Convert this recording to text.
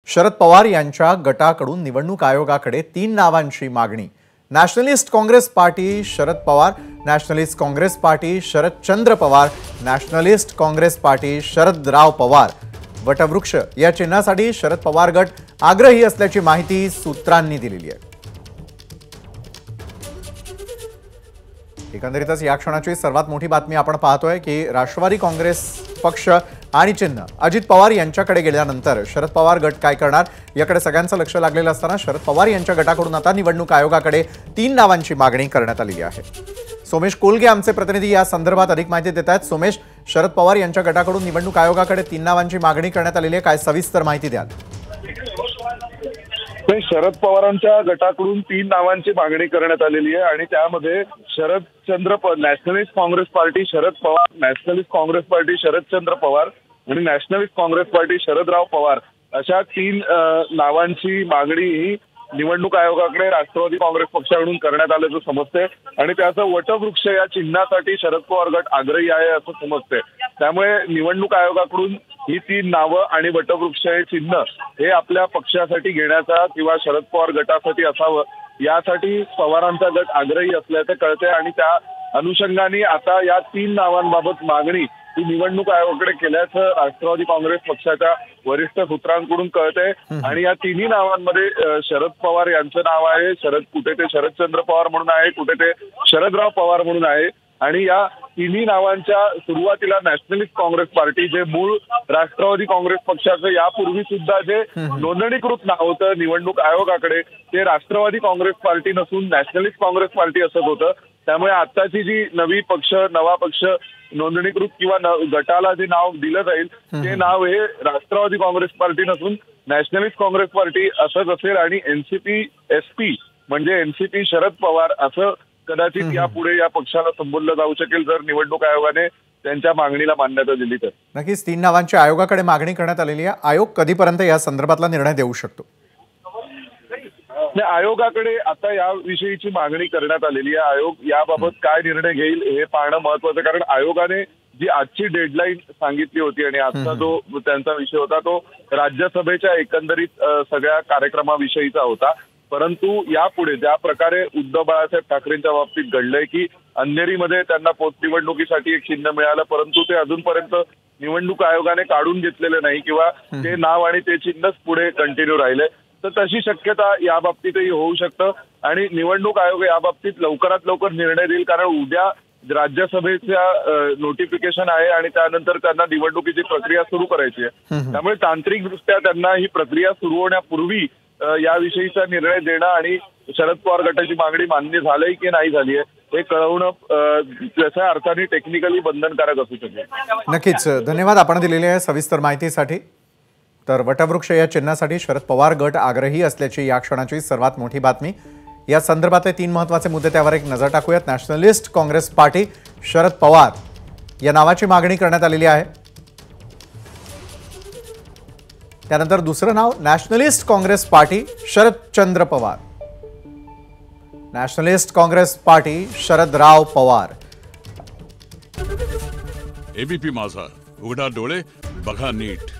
शरद पवार यांच्या गटाकडून निवडणूक आयोगाकडे 3 नावांची मागणी। Nationalist Congress party Sharad Pawar, nationalist Congress party Sharadchandra Pawar, nationalist Congress party Sharadrao Pawar. वटवृक्ष या चिन्हासाठी शरद पवार गट आग्रही असल्याची माहिती सूत्रांनी दिलेली आहे। एकंदरीतच या क्षणाची सर्वात मोठी बातमी आपण पाहतोय की राष्ट्रवादी काँग्रेस पक्ष आणि चिन्ह अजित पवार यांच्याकडे गेल्यानंतर शरद पवार गट काय करणार याकडे सगळ्यांचं लक्ष लागलेलं असताना शरद पवार यांच्या गटाकडून आता निवडणूक आयोगाकडे 3 नावांची मागणी करण्यात आली आहे। सोमेश कोलगे आमचे प्रतिनिधी या संदर्भात अधिक माहिती देत आहेत। सोमेश, शरद पवार यांच्या गटाकडून निवडणूक आयोगाकडे 3 नावांची मागणी करण्यात आलेली आहे, काय सविस्तर माहिती द्याल? शरद पवारांच्या गटाकडून 3 नावांची मागणी करण्यात आलेली आहे आणि त्यामध्ये Sharadchandra Nationalist Congress party Sharad Pawar, nationalist Congress party Sharadchandra Pawar आणि नॅशनलिस्ट काँग्रेस पार्टी शरदराव पवार अशा 3 नावांची मागणी ही निवडणूक आयोगाकडे राष्ट्रवादी काँग्रेस पक्षाकडून करण्यात आल्याचं समजते आणि त्याचं वटवृक्ष या चिन्हासाठी शरद पवार गट आग्रही आहे असं समजते। त्यामुळे निवडणूक आयोगाकडून ही 3 नावं आणि वटवृक्ष हे चिन्ह हे आपल्या पक्षासाठी घेण्याचा किंवा शरद पवार गटासाठी असावं यासाठी पवारांचा गट आग्रही असल्याचं कळते आणि त्या अनुषंगाने आता या 3 नावांबाबत मागणी ही निवडणूक आयोगाकडे केल्याचं राष्ट्रवादी काँग्रेस पक्षाच्या वरिष्ठ सूत्रांकडून कळते आणि या 3 नावांमध्ये शरद पवार यांचं नाव आहे, कुठे ते शरदचंद्र पवार म्हणून आहे, कुठे ते शरदराव पवार म्हणून आहे आणि या 3 नावांच्या सुरुवातीला नॅशनलिस्ट काँग्रेस पार्टी जे मूळ राष्ट्रवादी काँग्रेस पक्षाचं यापूर्वी सुद्धा जे नोंदणीकृत नाव होतं निवडणूक आयोगाकडे ते राष्ट्रवादी काँग्रेस पार्टी नसून नॅशनलिस्ट काँग्रेस पार्टी असं होतं। त्यामुळे आताची जी नवा पक्ष नोंदणीकृत किंवा गटाला जे नाव दिलं जाईल ते नाव हे राष्ट्रवादी काँग्रेस पार्टी नसून नॅशनलिस्ट काँग्रेस पार्टी असंच असेल आणि एनसीपी एसपी म्हणजे एनसीपी शरद पवार असं कदाचित यापुढे या पक्षाला संबोधलं जाऊ शकेल जर निवडणूक आयोगाने त्यांच्या मागणीला मान्यता दिली तर। नक्कीच 3 नावांची आयोगाकडे मागणी करण्यात आलेली आहे। आयोग कधीपर्यंत या संदर्भातला निर्णय देऊ शकतो? आयोगाकडे आता याविषयीची मागणी करण्यात आलेली आहे। आयोग याबाबत काय निर्णय घेईल हे पाहणं महत्वाचं, कारण आयोगाने जी आजची डेडलाईन सांगितली होती आणि आजचा जो त्यांचा विषय होता तो राज्यसभेच्या एकंदरीत सगळ्या कार्यक्रमाविषयीचा होता। परंतु यापुढे ज्या प्रकारे उद्धव बाळासाहेब ठाकरेंच्या बाबतीत घडलंय की अंधेरीमध्ये त्यांना पोटनिवडणुकीसाठी एक चिन्ह मिळालं परंतु ते अजूनपर्यंत निवडणूक आयोगाने काढून घेतलेलं नाही किंवा ते नाव आणि ते चिन्हच पुढे कंटिन्यू राहिले, तर तशी शक्यता या बाबतीतही होऊ शकतं आणि निवडणूक आयोग या बाबतीत लवकरात लवकर निर्णय देईल, कारण उद्या राज्यसभेच्या नोटिफिकेशन आहे आणि त्यानंतर त्यांना निवडणुकीची प्रक्रिया सुरू करायची आहे। त्यामुळे तांत्रिकदृष्ट्या त्यांना ही प्रक्रिया सुरू होण्यापूर्वी याविषयीचा निर्णय देणं आणि शरद पवार गटाची मागणी मान्य झाली की नाही झाली आहे हे कळवणं त्याच्या अर्थाने टेक्निकली बंधनकारक असू शकेल। नक्कीच धन्यवाद आपण दिलेल्या सविस्तर माहितीसाठी। तर वटवृक्ष या चिन्हासाठी शरद पवार गट आग्रही असल्याची या क्षणाची सर्वात मोठी बातमी। या संदर्भातले 3 महत्त्वाचे मुद्दे त्यावर एक नजर टाकूयात। नॅशनलिस्ट काँग्रेस पार्टी शरद पवार या नावाची मागणी करण्यात आलेली आहे। त्यानंतर दुसरं नाव nationalist Congress party Sharadchandra Pawar, nationalist Congress party Sharadrao Pawar. ABP Majha, उघडा डोळे बघा नीट।